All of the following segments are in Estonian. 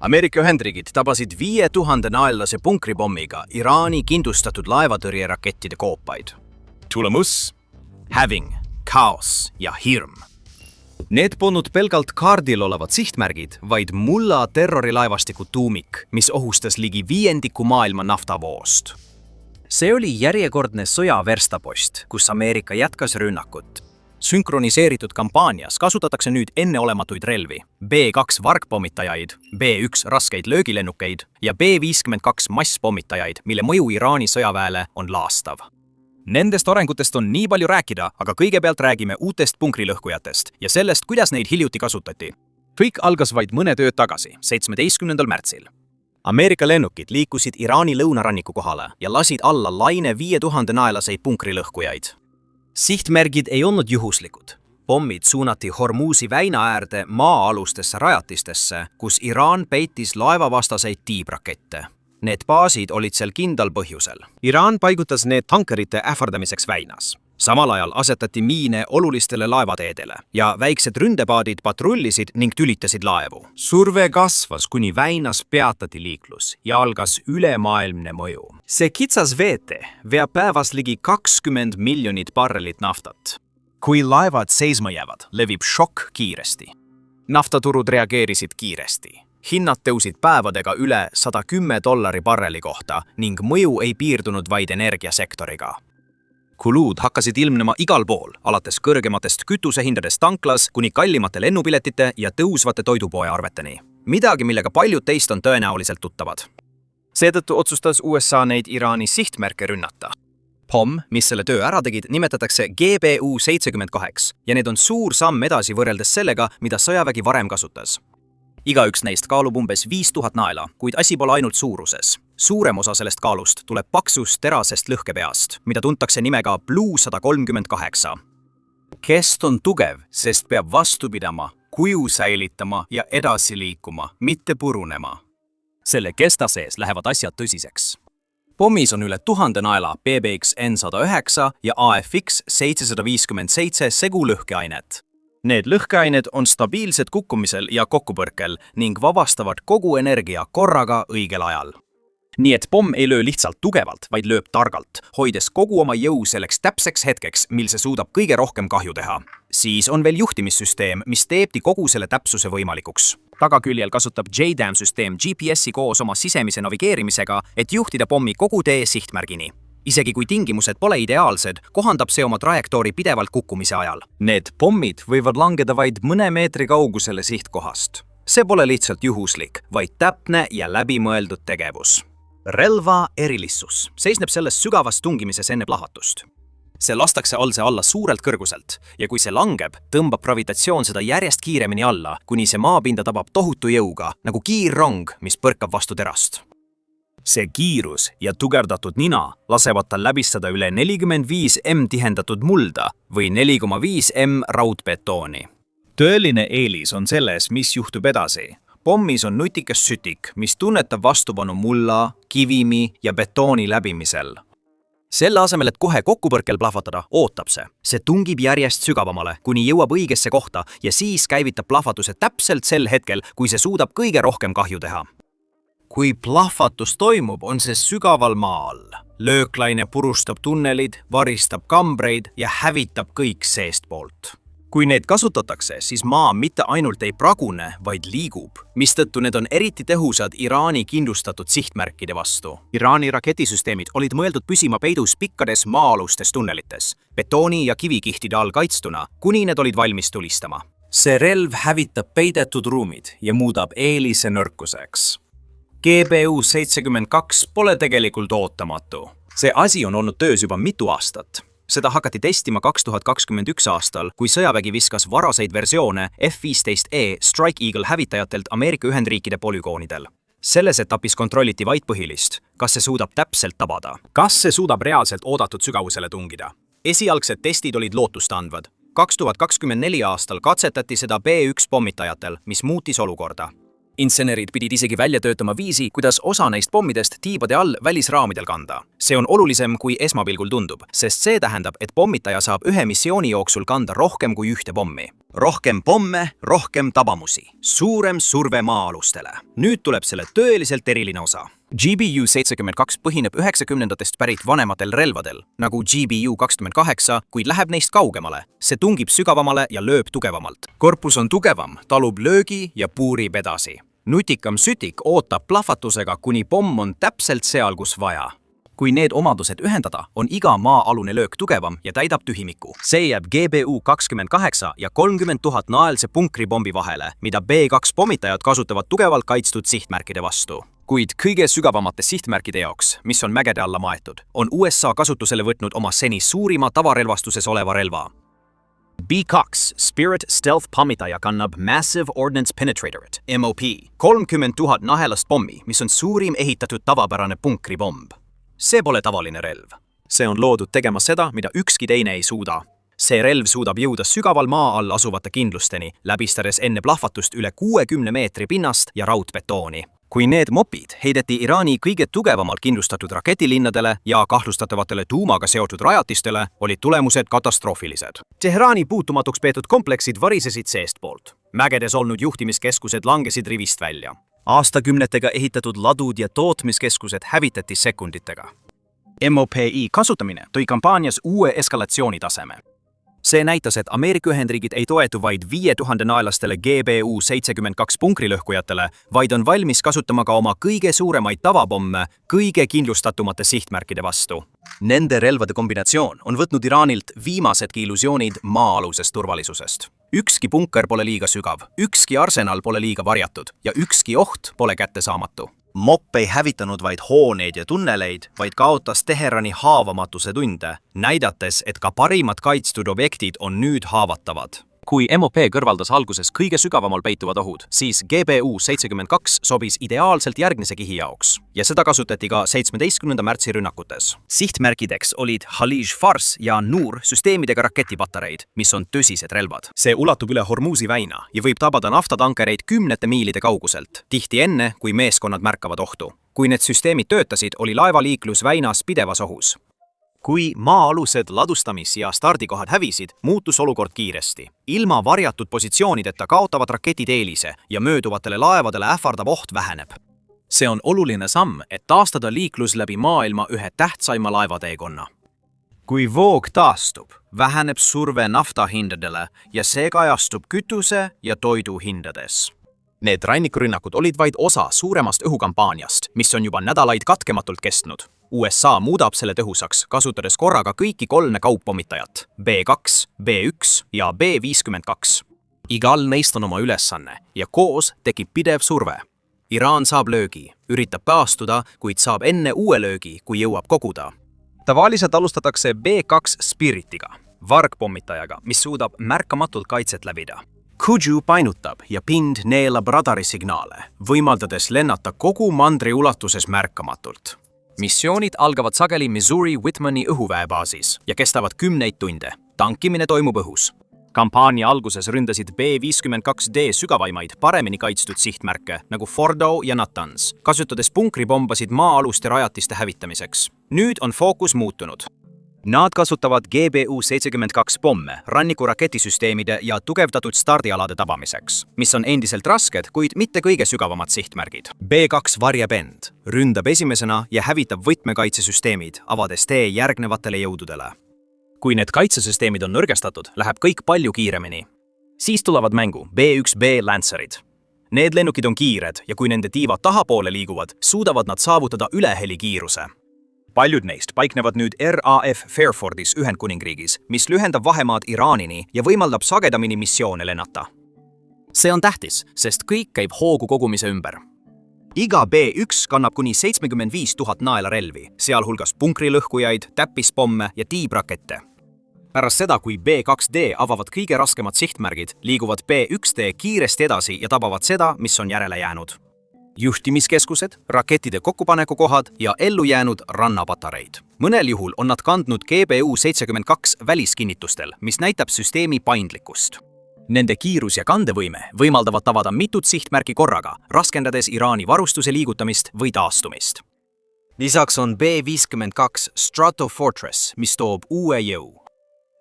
Ameerika Ühendriigid tabasid 5000 naellase punkripommiga Iraani kindlustatud laevatõrjerakettide koopaid. Tulemus? Häving, kaos ja hirm. Need polnud pelgalt kaardil olevad sihtmärgid, vaid mulla terrorilaevastiku tuumik, mis ohustas ligi 1/5 maailma naftavoost. See oli järjekordne sõja verstapost, kus Ameerika jätkas rünnakut. Sünkroniseeritud kampaanias kasutatakse nüüd enneolematuid relvi, B2 vargpommitajaid, B1 raskeid löögilennukeid ja B52 masspommitajaid, mille mõju Iraani sõjaväele on laastav. Nendest arengutest on nii palju rääkida, aga kõigepealt räägime uutest punkrilõhkujatest ja sellest, kuidas neid hiljuti kasutati. Kõik algas vaid mõned ööd tagasi, 17. märtsil. Ameerika lennukid liikusid Iraani lõunaranniku kohale ja lasid alla laine 5000 naelaseid punkrilõhkujaid. Sihtmärgid ei olnud juhuslikud. Pommid suunati Hormuzi väina äärde maa-alustesse rajatistesse, kus Iraan peitis laevavastaseid tiibrakette. Need baasid olid seal kindlal põhjusel. Iraan paigutas need tankerite ähvardamiseks väinas. Samal ajal asetati miine olulistele laevateedele ja väiksed ründepaadid patrullisid ning tülitasid laevu. Surve kasvas, kuni väinas peatati liiklus ja algas ülemaailmne mõju. See kitsas veete veab päevas ligi 20 miljonit barrelit naftat. Kui laevad seisma jäävad, levib šokk kiiresti. Naftaturud reageerisid kiiresti. Hinnad tõusid päevadega üle $110 barreli kohta ning mõju ei piirdunud vaid energiasektoriga. Kulud hakkasid ilmnema igal pool, alates kõrgematest kütusehindadest tanklas kuni kallimate lennupiletite ja tõusvate toidupoe arveteni. Midagi, millega paljud teist on tõenäoliselt tuttavad. Seetõttu otsustas USA neid Iraani sihtmärke rünnata. Pomm, mis selle töö ära tegid, nimetatakse GBU-78 ja need on suur samm edasi võrreldes sellega, mida sõjavägi varem kasutas. Igaüks neist kaalub umbes 5000 naela, kuid asi pole ainult suuruses. Suurem osa sellest kaalust tuleb paksust terasest lõhkepeast, mida tuntakse nimega Blue 138. Kest on tugev, sest peab vastu pidama, kuju säilitama ja edasi liikuma, mitte purunema. Selle kesta sees lähevad asjad tõsiseks. Pommis on üle 1000 naela PBX N109 ja AFX 757 segulõhkeainet. Need lõhkeained on stabiilsed kukkumisel ja kokkupõrkel ning vabastavad kogu energia korraga õigel ajal. Nii et pomm ei löö lihtsalt tugevalt, vaid lööb targalt, hoides kogu oma jõu selleks täpseks hetkeks, mil see suudab kõige rohkem kahju teha. Siis on veel juhtimissüsteem, mis teebki kogu selle täpsuse võimalikuks. Tagaküljel kasutab JDAM-süsteem GPS-i koos oma sisemise navigeerimisega, et juhtida pommi kogu tee sihtmärgini. Isegi kui tingimused pole ideaalsed, kohandab see oma trajektoori pidevalt kukkumise ajal. Need pommid võivad langeda vaid mõne meetri kaugusele sihtkohast. See pole lihtsalt juhuslik, vaid täpne ja läbimõeldud tegevus. Relva erilissus seisneb selles sügavas tungimises enne plahvatust. See lastakse alse alla suurelt kõrguselt ja kui see langeb, tõmbab gravitatsioon seda järjest kiiremini alla, kuni see maapinda tabab tohutu jõuga, nagu kiirrong, mis põrkab vastu terast. See kiirus ja tugevdatud nina lasevad tal läbistada üle 45 m tihendatud mulda või 4,5 m raudbetooni. Tõeline eelis on selles, mis juhtub edasi. Pommis on nutikas sütik, mis tunnetab vastupanu mulla, kivimi ja betooni läbimisel. Selle asemel, et kohe kokkupõrkel plahvatada, ootab see. See tungib järjest sügavamale, kuni jõuab õigesse kohta ja siis käivitab plahvatuse täpselt sel hetkel, kui see suudab kõige rohkem kahju teha. Kui plahvatus toimub, on see sügaval maa all. Lööklaine purustab tunnelid, varistab kambreid ja hävitab kõik seestpoolt. Kui need kasutatakse, siis maa mitte ainult ei pragune, vaid liigub, mistõttu need on eriti tõhusad Iraani kindlustatud sihtmärkide vastu. Iraani raketisüsteemid olid mõeldud püsima peidus pikkades maa-alustes tunnelites, betooni ja kivikihtide all kaitstuna, kuni need olid valmis tulistama. See relv hävitab peidetud ruumid ja muudab eelise nõrkuseks. GBU-72 pole tegelikult ootamatu. See asi on olnud töös juba mitu aastat. Seda hakati testima 2021 aastal, kui sõjavägi viskas varaseid versioone F-15E Strike Eagle hävitajatelt Ameerika Ühendriikide polügoonidel. Selles etapis kontrolliti vaid põhilist, kas see suudab täpselt tabada. Kas see suudab reaalselt oodatud sügavusele tungida? Esialgsed testid olid lootust andvad. 2024 aastal katsetati seda B1 pommitajatel, mis muutis olukorda. Insenerid pidid isegi välja töötama viisi, kuidas osa neist pommidest tiibade all välisraamidel kanda. See on olulisem, kui esmapilgul tundub, sest see tähendab, et pommitaja saab ühe missiooni jooksul kanda rohkem kui ühte pommi. Rohkem pomme, rohkem tabamusi. Suurem surve maa-alustele. Nüüd tuleb selle tõeliselt eriline osa. GBU-72 põhineb 90ndatest pärit vanematel relvadel, nagu GBU-28, kuid läheb neist kaugemale. See tungib sügavamale ja lööb tugevamalt. Korpus on tugevam, talub löögi ja puurib edasi. Nutikam sütik ootab plahvatusega, kuni pomm on täpselt seal, kus vaja. Kui need omadused ühendada, on iga maa-alune löök tugevam ja täidab tühimiku. See jääb GBU-28 ja 30 000 naelse punkripombi vahele, mida B2 pommitajad kasutavad tugevalt kaitstud sihtmärkide vastu. Kuid kõige sügavamate sihtmärkide jaoks, mis on mägede alla maetud, on USA kasutusele võtnud oma seni suurima tavarelvastuses oleva relva. B2 Spirit Stealth pommitaja kannab Massive Ordnance Penetratorit, MOP, 30 000 nahelast pommi, mis on suurim ehitatud tavapärane punkripomb. See pole tavaline relv. See on loodud tegema seda, mida ükski teine ei suuda. See relv suudab jõuda sügaval maa all asuvate kindlusteni, läbistades enne plahvatust üle 60 meetri pinnast ja raudbetooni. Kui need mopid heideti Iraani kõige tugevamalt kindlustatud raketilinnadele ja kahtlustatavatele tuumaga seotud rajatistele, olid tulemused katastroofilised. Teherani puutumatuks peetud kompleksid varisesid seestpoolt. Mägedes olnud juhtimiskeskused langesid rivist välja. Aastakümnetega ehitatud ladud ja tootmiskeskused hävitati sekunditega. MOPI kasutamine tõi kampaanias uue eskalatsioonitaseme. See näitas, et Ameerika Ühendriigid ei toetu vaid 5000 naelastele GBU-72 punkrilõhkujatele, vaid on valmis kasutama ka oma kõige suuremaid tavapomme kõige kindlustatumate sihtmärkide vastu. Nende relvade kombinatsioon on võtnud Iraanilt viimasedki illusioonid maa-alusest turvalisusest. Ükski punker pole liiga sügav, ükski arsenal pole liiga varjatud ja ükski oht pole kättesaamatu. Mopp ei hävitanud vaid hooneid ja tunneleid, vaid kaotas Teherani haavamatuse tunde, näidates, et ka parimad kaitstud objektid on nüüd haavatavad. Kui MOP kõrvaldas alguses kõige sügavamal peituvad ohud, siis GBU-72 sobis ideaalselt järgnise kihi jaoks ja seda kasutati ka 17. märtsi rünnakutes. Sihtmärkideks olid Halij Fars ja Nur süsteemidega raketipatareid, mis on tõsised relvad. See ulatub üle Hormuzi väina ja võib tabada naftatankereid 10 miilide kauguselt, tihti enne, kui meeskonnad märkavad ohtu. Kui need süsteemid töötasid, oli laevaliiklus väinas pidevas ohus. Kui maa-alused ladustamis- ja stardikohad hävisid, muutus olukord kiiresti. Ilma varjatud positsioonideta kaotavad raketid eelise ja mööduvatele laevadele ähvardav oht väheneb. See on oluline samm, et taastada liiklus läbi maailma ühe tähtsaima laevateekonna. Kui voog taastub, väheneb surve naftahindadele ja see kajastub kütuse- ja toiduhindades. Need rannikurünnakud olid vaid osa suuremast õhukampaaniast, mis on juba nädalaid katkematult kestnud. USA muudab selle tõhusaks, kasutades korraga kõiki 3 kauppommitajat, B2, B1 ja B52. Igal neist on oma ülesanne ja koos tekib pidev surve. Iraan saab löögi, üritab päästuda, kuid saab enne uue löögi, kui jõuab koguda. Tavaliselt alustatakse B2 Spiritiga, vargpommitajaga, mis suudab märkamatult kaitset läbida. Kuju painutab ja pind neelab radarisignaale, võimaldades lennata kogu mandri ulatuses märkamatult. Missioonid algavad sageli Missouri Whitmani õhuväebaasis ja kestavad 10 tunde. Tankimine toimub õhus. Kampaania alguses ründasid B-52D sügavaimaid paremini kaitstud sihtmärke nagu Fordo ja Natanz, kasutades punkripombasid maa-aluste rajatiste hävitamiseks. Nüüd on fookus muutunud. Nad kasutavad GBU-72 pomme rannikuраketisüsteemide ja tugevdatud stardialade tabamiseks, mis on endiselt rasked, kuid mitte kõige sügavamad sihtmärgid. B2 varjab end, ründab esimesena ja hävitab võtmekaitsesüsteemid, avades tee järgnevatele jõududele. Kui need kaitsesüsteemid on nõrgestatud, läheb kõik palju kiiremini. Siis tulevad mängu B1B Lancerid. Need lennukid on kiired ja kui nende tiivad tahapoole liiguvad, suudavad nad saavutada ülehelikiiruse. Paljud neist paiknevad nüüd RAF Fairfordis Ühendkuningriigis, mis lühendab vahemaad Iraanini ja võimaldab sagedamini missioone lennata. See on tähtis, sest kõik käib hoogu kogumise ümber. Iga B1 kannab kuni 75 000 naela relvi, sealhulgas punkrilõhkujaid, täppispomme ja tiibrakette. Pärast seda, kui B2D avavad kõige raskemad sihtmärgid, liiguvad B1D kiiresti edasi ja tabavad seda, mis on järele jäänud. Juhtimiskeskused, rakettide kokkupanekukohad ja ellujäänud rannapatareid. Mõnel juhul on nad kandnud GBU-72 väliskinnitustel, mis näitab süsteemi paindlikkust. Nende kiirus ja kandevõime võimaldavad tabada mitut sihtmärki korraga, raskendades Iraani varustuse liigutamist või taastumist. Lisaks on B-52 Stratofortress, mis toob uue jõu.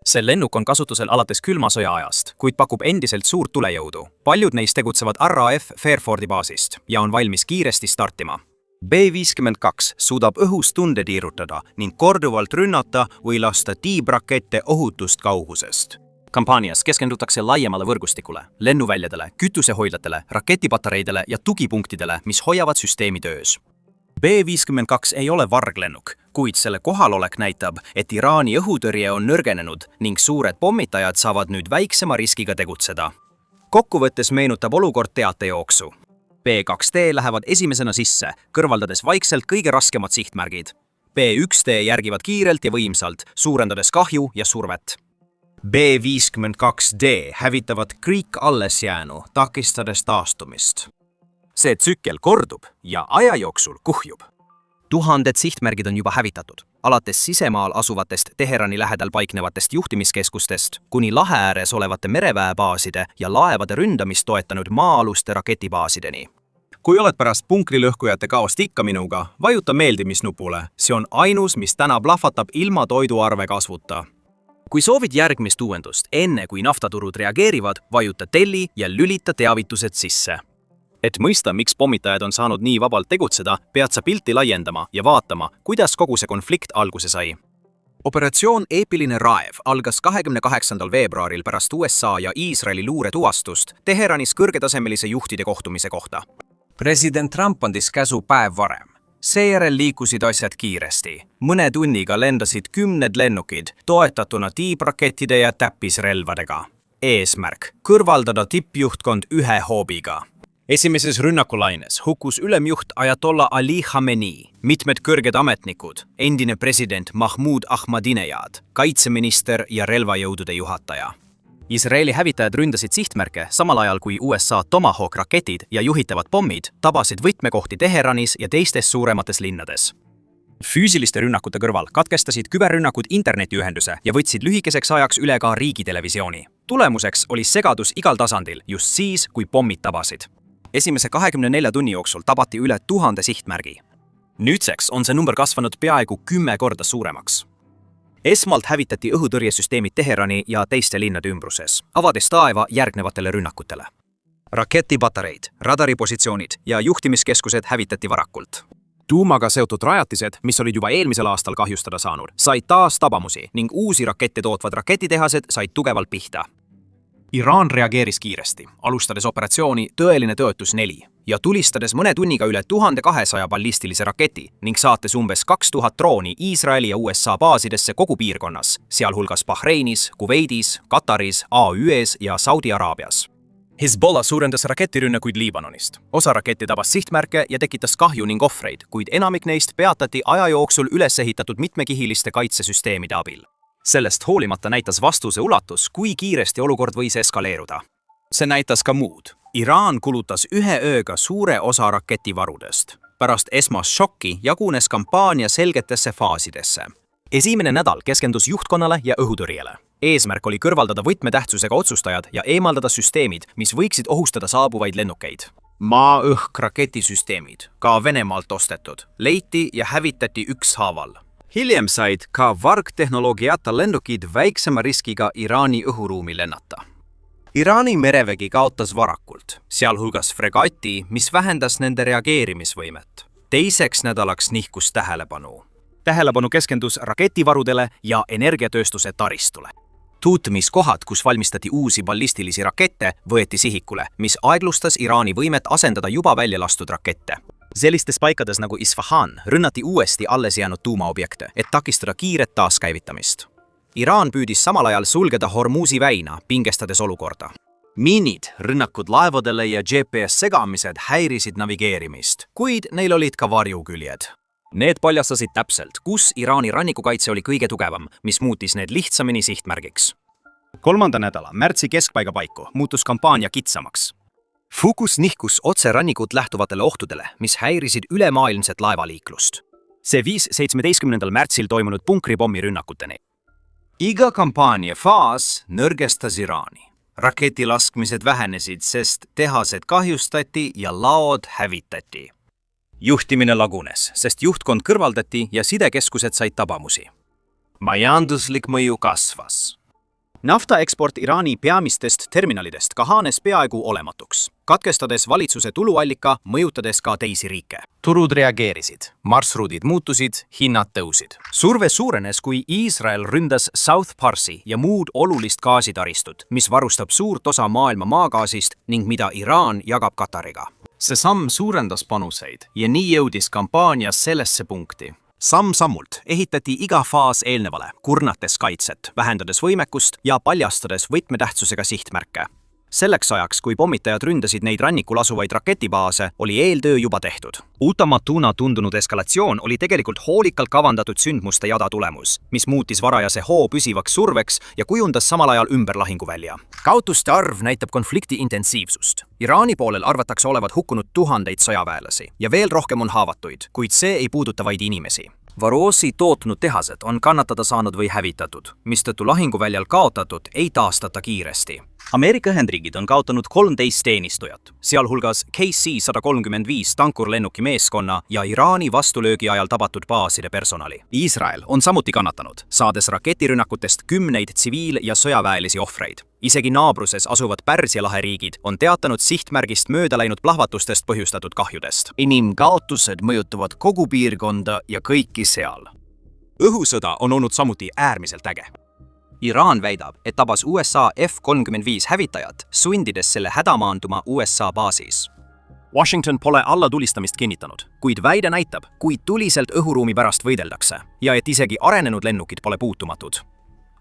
See lennuk on kasutusel alates külma sõja ajast, kuid pakub endiselt suurt tulejõudu. Paljud neist tegutsevad RAF Fairfordi baasist ja on valmis kiiresti startima. B-52 suudab õhus tunde tiirutada ning korduvalt rünnata või lasta tiibrakette ohutust kaugusest. Kampaanias keskendutakse laiemale võrgustikule, lennuväljadele, kütusehoidlatele, raketipatareidele ja tugipunktidele, mis hoiavad süsteemi töös. B-52 ei ole varglennuk, kuid selle kohalolek näitab, et Iraani õhutõrje on nõrgenenud ning suured pommitajad saavad nüüd väiksema riskiga tegutseda. Kokkuvõttes meenutab olukord teatejooksu. B-2D lähevad esimesena sisse, kõrvaldades vaikselt kõige raskemad sihtmärgid. B-1D järgivad kiirelt ja võimsalt, suurendades kahju ja survet. B-52D hävitavad kõik alles jäänu, takistades taastumist. See tsükkel kordub ja aja jooksul kuhjub. Tuhanded sihtmärgid on juba hävitatud, alates sisemaal asuvatest Teherani lähedal paiknevatest juhtimiskeskustest kuni lahe ääres olevate mereväebaaside ja laevade ründamist toetanud maa-aluste raketibaasideni. Kui oled pärast punkrilõhkujate kaost ikka minuga, vajuta meeldimisnupule. See on ainus, mis täna plahvatab ilma toiduarve kasvuta. Kui soovid järgmist uuendust enne, kui naftaturud reageerivad, vajuta telli ja lülita teavitused sisse. Et mõista, miks pommitajad on saanud nii vabalt tegutseda, pead sa pilti laiendama ja vaatama, kuidas kogu see konflikt alguse sai. Operatsioon Eepiline raev algas 28. veebruaril pärast USA ja Iisraeli luuretuvastust Teheranis kõrgetasemelise juhtide kohtumise kohta. President Trump andis käsu päev varem. Seejärel liikusid asjad kiiresti. Mõne tunniga lendasid 10 lennukid, toetatuna tiibrakettide ja täppisrelvadega. Eesmärk – kõrvaldada tippjuhtkond ühe hoobiga. Esimeses rünnakulaines hukkus ülemjuht Ayatollah Ali Khamenei, mitmed kõrged ametnikud, endine president Mahmoud Ahmadinejad, kaitseminister ja relvajõudude juhataja. Iisraeli hävitajad ründasid sihtmärke samal ajal kui USA Tomahawk raketid ja juhitavad pommid tabasid võtmekohti Teheranis ja teistes suuremates linnades. Füüsiliste rünnakute kõrval katkestasid küberrünnakud internetiühenduse ja võtsid lühikeseks ajaks üle ka riigitelevisiooni. Tulemuseks oli segadus igal tasandil just siis, kui pommid tabasid. Esimese 24 tunni jooksul tabati üle 1000 sihtmärgi. Nüüdseks on see number kasvanud peaaegu 10 korda suuremaks. Esmalt hävitati õhutõrjesüsteemid Teherani ja teiste linnade ümbruses, avades taeva järgnevatele rünnakutele. Raketipatareid, radaripositsioonid ja juhtimiskeskused hävitati varakult. Tuumaga seotud rajatised, mis olid juba eelmisel aastal kahjustada saanud, said taas tabamusi ning uusi rakette tootvad raketitehased said tugevalt pihta. Iraan reageeris kiiresti, alustades operatsiooni Tõeline Tõotus 4 ja tulistades mõne tunniga üle 1200 ballistilise raketi ning saates umbes 2000 drooni Iisraeli ja USA baasidesse kogu piirkonnas, sealhulgas Bahreinis, Kuveidis, Kataris, AÜE-s ja Saudi Araabias. Hezbollah suurendas raketirünnakuid Liibanonist. Osa raketti tabas sihtmärke ja tekitas kahju ning ohvreid, kuid enamik neist peatati aja jooksul üles ehitatud mitmekihiliste kaitsesüsteemide abil. Sellest hoolimata näitas vastuse ulatus, kui kiiresti olukord võis eskaleeruda. See näitas ka muud. Iraan kulutas ühe ööga suure osa raketivarudest. Pärast esmast šokki jagunes kampaania selgetesse faasidesse. Esimene nädal keskendus juhtkonnale ja õhutõrjele. Eesmärk oli kõrvaldada võtmetähtsusega otsustajad ja eemaldada süsteemid, mis võiksid ohustada saabuvaid lennukeid. Maa-õhk raketisüsteemid, ka Venemaalt ostetud, leiti ja hävitati ükshaaval. Hiljem said ka vargtehnoloogiata lennukid väiksema riskiga Iraani õhuruumi lennata. Iraani merevägi kaotas varakult, sealhulgas fregati, mis vähendas nende reageerimisvõimet. Teiseks nädalaks nihkus tähelepanu. Tähelepanu keskendus raketivarudele ja energiatööstuse taristule. Tuutmiskohad, kus valmistati uusi ballistilisi rakette, võeti sihikule, mis aeglustas Iraani võimet asendada juba välja lastud rakette. Sellistes paikades nagu Isfahan rünnati uuesti alles jäänud tuumaobjekte, et takistada kiiret taaskäivitamist. Iraan püüdis samal ajal sulgeda Hormuzi väina, pingestades olukorda. Miinid, rünnakud laevadele ja GPS-segamised häirisid navigeerimist, kuid neil olid ka varjuküljed. Need paljastasid täpselt, kus Iraani rannikukaitse oli kõige tugevam, mis muutis need lihtsamini sihtmärgiks. 3. nädala märtsi keskpaiga paiku muutus kampaania kitsamaks. Focus nihkus otse rannikult lähtuvatele ohtudele, mis häirisid ülemaailmset laevaliiklust. See viis 17. märtsil toimunud punkripommi rünnakuteni. Iga kampaania faas nõrgestas Iraani. Raketilaskmised vähenesid, sest tehased kahjustati ja laod hävitati. Juhtimine lagunes, sest juhtkond kõrvaldati ja sidekeskused said tabamusi. Majanduslik mõju kasvas. Naftaeksport Iraani peamistest terminalidest kahanes peaaegu olematuks, katkestades valitsuse tuluallika, mõjutades ka teisi riike. Turud reageerisid, marsruudid muutusid, hinnad tõusid. Surve suurenes, kui Iisrael ründas South Parsi ja muud olulist gaasitaristut, mis varustab suurt osa maailma maagaasist ning mida Iraan jagab Katariga. See samm suurendas panuseid ja nii jõudis kampaania sellesse punkti. Samm-sammult ehitati iga faas eelnevale, kurnates kaitset, vähendades võimekust ja paljastades võtmetähtsusega sihtmärke. Selleks ajaks, kui pommitajad ründasid neid rannikul asuvaid raketibaase, oli eeltöö juba tehtud. Utamatuna tundunud eskalatsioon oli tegelikult hoolikalt kavandatud sündmuste jada tulemus, mis muutis varajase hoo püsivaks surveks ja kujundas samal ajal ümber lahinguvälja. Kaotuste arv näitab konflikti intensiivsust. Iraani poolel arvatakse olevat hukkunud tuhandeid sõjaväelasi ja veel rohkem on haavatuid, kuid see ei puuduta vaid inimesi. Varoosi tootnud tehased on kannatada saanud või hävitatud, mistõttu lahinguväljal kaotatud ei taastata kiiresti. Ameerika Ühendriigid on kaotanud 13 teenistujat, sealhulgas KC-135 tankurlennuki meeskonna ja Iraani vastulöögi ajal tabatud baaside personali. Iisrael on samuti kannatanud, saades raketirünnakutest kümneid tsiviil- ja sõjaväelisi ohvreid. Isegi naabruses asuvad Pärsia lahe riigid on teatanud sihtmärgist mööda läinud plahvatustest põhjustatud kahjudest. Inimkaotused mõjutavad kogu piirkonda ja kõiki seal. Õhusõda on olnud samuti äärmiselt äge. Iraan väidab, et tabas USA F-35 hävitajat, sundides selle hädamaanduma USA baasis. Washington pole allatulistamist kinnitanud, kuid väide näitab, kui tuliselt õhuruumi pärast võideldakse ja et isegi arenenud lennukid pole puutumatud.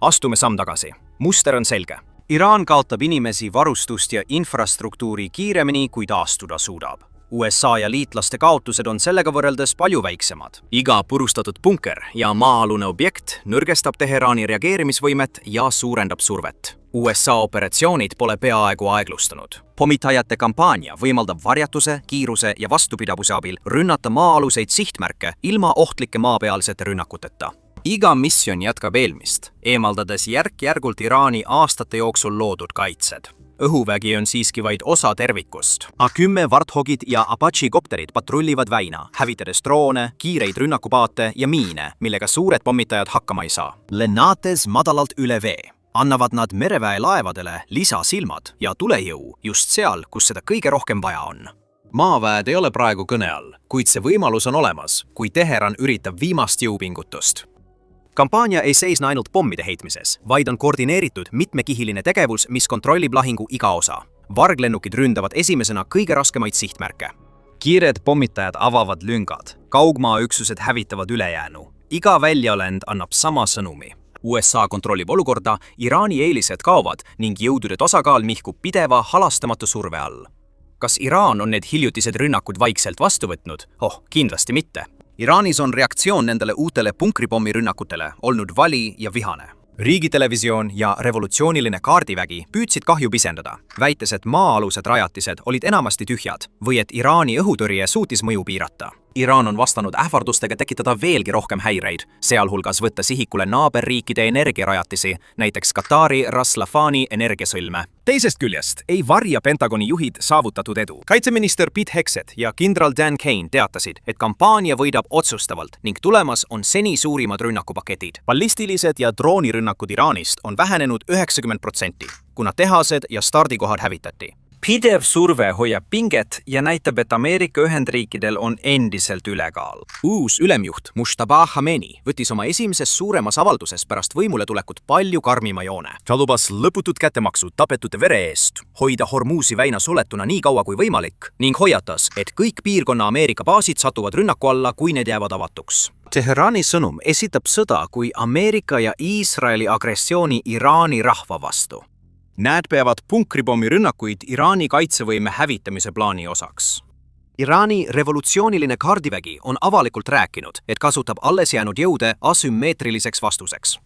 Astume samm tagasi. Muster on selge. Iraan kaotab inimesi, varustust ja infrastruktuuri kiiremini, kui taastuda suudab. USA ja liitlaste kaotused on sellega võrreldes palju väiksemad. Iga purustatud punker ja maa-alune objekt nõrgestab Teheraani reageerimisvõimet ja suurendab survet. USA operatsioonid pole peaaegu aeglustunud. Pommitajate kampaania võimaldab varjatuse, kiiruse ja vastupidavuse abil rünnata maa-aluseid sihtmärke ilma ohtlike maapealsete rünnakuteta. Iga missioon jätkab eelmist, eemaldades järk-järgult Iraani aastate jooksul loodud kaitsed. Õhuvägi on siiski vaid osa tervikust. A-10 Warthogid ja Apache kopterid patrullivad väina, hävitades droone, kiireid rünnakupaate ja miine, millega suured pommitajad hakkama ei saa. Lennates madalalt üle vee annavad nad mereväe laevadele lisasilmad ja tulejõu just seal, kus seda kõige rohkem vaja on. Maaväed ei ole praegu kõne all, kuid see võimalus on olemas, kui Teheran üritab viimast jõupingutust. Kampaania ei seisne ainult pommide heitmises, vaid on koordineeritud mitmekihiline tegevus, mis kontrollib lahingu iga osa. Varglennukid ründavad esimesena kõige raskemaid sihtmärke. Kiired pommitajad avavad lüngad, kaugmaaüksused hävitavad ülejäänu. Iga väljalend annab sama sõnumi. USA kontrollib olukorda, Iraani eelised kaovad ning jõudude tasakaal mihkub pideva halastamatu surve all. Kas Iraan on need hiljutised rünnakud vaikselt vastu võtnud? Kindlasti mitte. Iraanis on reaktsioon nendele uutele punkripommirünnakutele olnud vali ja vihane. Riigitelevisioon ja revolutsiooniline kaardivägi püüdsid kahju pisendada, väites, et maa-alused rajatised olid enamasti tühjad või et Iraani õhutõrje suutis mõju piirata. Iraan on vastanud ähvardustega tekitada veelgi rohkem häireid, sealhulgas võtta sihikule naaberriikide energiarajatisi, näiteks Katari Ras Lafani energiasõlme. Teisest küljest ei varja Pentagoni juhid saavutatud edu. Kaitseminister Pete Hegseth ja kindral Dan Kane teatasid, et kampaania võidab otsustavalt ning tulemas on seni suurimad rünnakupaketid. Ballistilised ja droonirünnakud Iraanist on vähenenud 90%, kuna tehased ja stardikohad hävitati. Pidev surve hoiab pinget ja näitab, et Ameerika Ühendriikidel on endiselt ülekaal. Uus ülemjuht Mujtaba Khamenei võttis oma esimeses suuremas avalduses pärast võimule tulekut palju karmima joone. Ta lubas lõputut kättemaksu tapetute vere eest, hoida Hormuzi väina suletuna nii kaua kui võimalik ning hoiatas, et kõik piirkonna Ameerika baasid satuvad rünnaku alla, kui need jäävad avatuks. Teherani sõnum esitab sõda kui Ameerika ja Iisraeli agressiooni Iraani rahva vastu. Need peavad punkripommirünnakuid Iraani kaitsevõime hävitamise plaani osaks. Iraani revolutsiooniline kaardivägi on avalikult rääkinud, et kasutab alles jäänud jõude asümmeetriliseks vastuseks.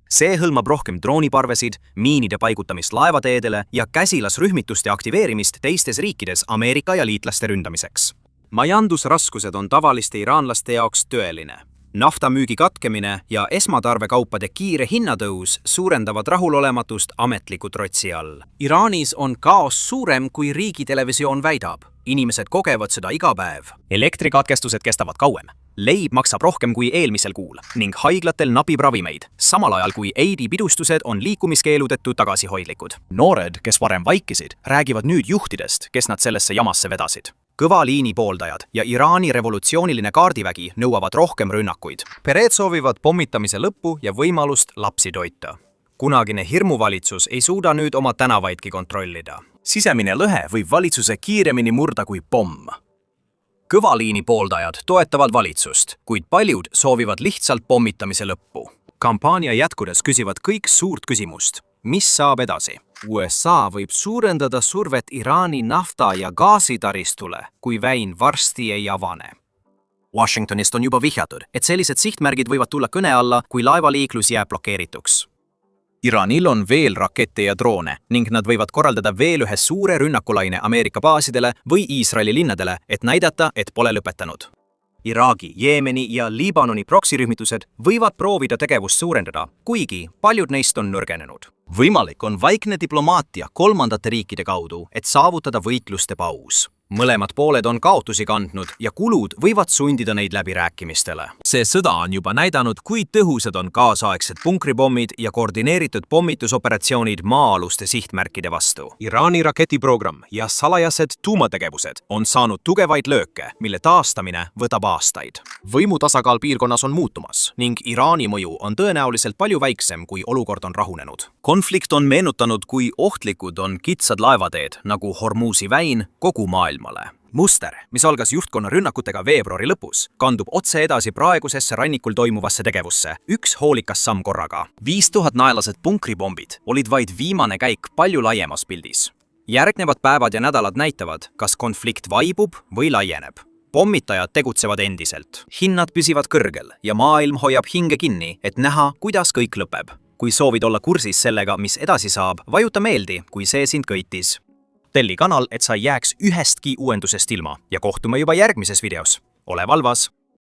See hõlmab rohkem drooniparvesid, miinide paigutamist laevateedele ja käsilasrühmituste aktiveerimist teistes riikides Ameerika ja liitlaste ründamiseks. Majandusraskused on tavaliste iraanlaste jaoks tõeline. Naftamüügi katkemine ja esmatarvekaupade kiire hinnatõus suurendavad rahulolematust ametliku trotsi all. Iraanis on kaos suurem, kui riigitelevisioon väidab. Inimesed kogevad seda iga päev. Elektrikatkestused kestavad kauem. Leib maksab rohkem kui eelmisel kuul ning haiglatel napib ravimeid, samal ajal kui Eidi pidustused on liikumiskeelu tõttu tagasihoidlikud. Noored, kes varem vaikisid, räägivad nüüd juhtidest, kes nad sellesse jamasse vedasid. Kõva liini pooldajad ja Iraani revolutsiooniline kaardivägi nõuavad rohkem rünnakuid. Pered soovivad pommitamise lõppu ja võimalust lapsi toita. Kunagine hirmuvalitsus ei suuda nüüd oma tänavaidki kontrollida. Sisemine lõhe võib valitsuse kiiremini murda kui pomm. Kõvaliini pooldajad toetavad valitsust, kuid paljud soovivad lihtsalt pommitamise lõppu. Kampaania jätkudes küsivad kõik suurt küsimust. Mis saab edasi? USA võib suurendada survet Iraani nafta- ja gaasitaristule, kui väin varsti ei avane. Washingtonist on juba vihjatud, et sellised sihtmärgid võivad tulla kõne alla, kui laevaliiklus jääb blokeerituks. Iraanil on veel rakette ja droone ning nad võivad korraldada veel ühe suure rünnakulaine Ameerika baasidele või Iisraeli linnadele, et näidata, et pole lõpetanud. Iraagi, Jeemeni ja Liibanoni proksirühmitused võivad proovida tegevust suurendada, kuigi paljud neist on nõrgenenud. Võimalik on vaikne diplomaatia kolmandate riikide kaudu, et saavutada võitluste paus. Mõlemad pooled on kaotusi kandnud ja kulud võivad sundida neid läbirääkimistele. See sõda on juba näidanud, kui tõhusad on kaasaegsed punkripommid ja koordineeritud pommitusoperatsioonid maa-aluste sihtmärkide vastu. Iraani raketiprogramm ja salajased tuumategevused on saanud tugevaid lööke, mille taastamine võtab aastaid. Võimu tasakaal piirkonnas on muutumas ning Iraani mõju on tõenäoliselt palju väiksem, kui olukord on rahunenud. Konflikt on meenutanud, kui ohtlikud on kitsad laevateed nagu Hormuzi väin kogu maailmale. Muster, mis algas juhtkonna rünnakutega veebruari lõpus, kandub otse edasi praegusesse rannikul toimuvasse tegevusse, üks hoolikas samm korraga. 5000 naelased punkripombid olid vaid viimane käik palju laiemas pildis. Järgnevad päevad ja nädalad näitavad, kas konflikt vaibub või laieneb. Pommitajad tegutsevad endiselt, hinnad püsivad kõrgel ja maailm hoiab hinge kinni, et näha, kuidas kõik lõpeb. Kui soovid olla kursis sellega, mis edasi saab, vajuta meeldi, kui see sind köitis. Telli kanal, et sa ei jääks ühestki uuendusest ilma ja kohtume juba järgmises videos. Ole valvas!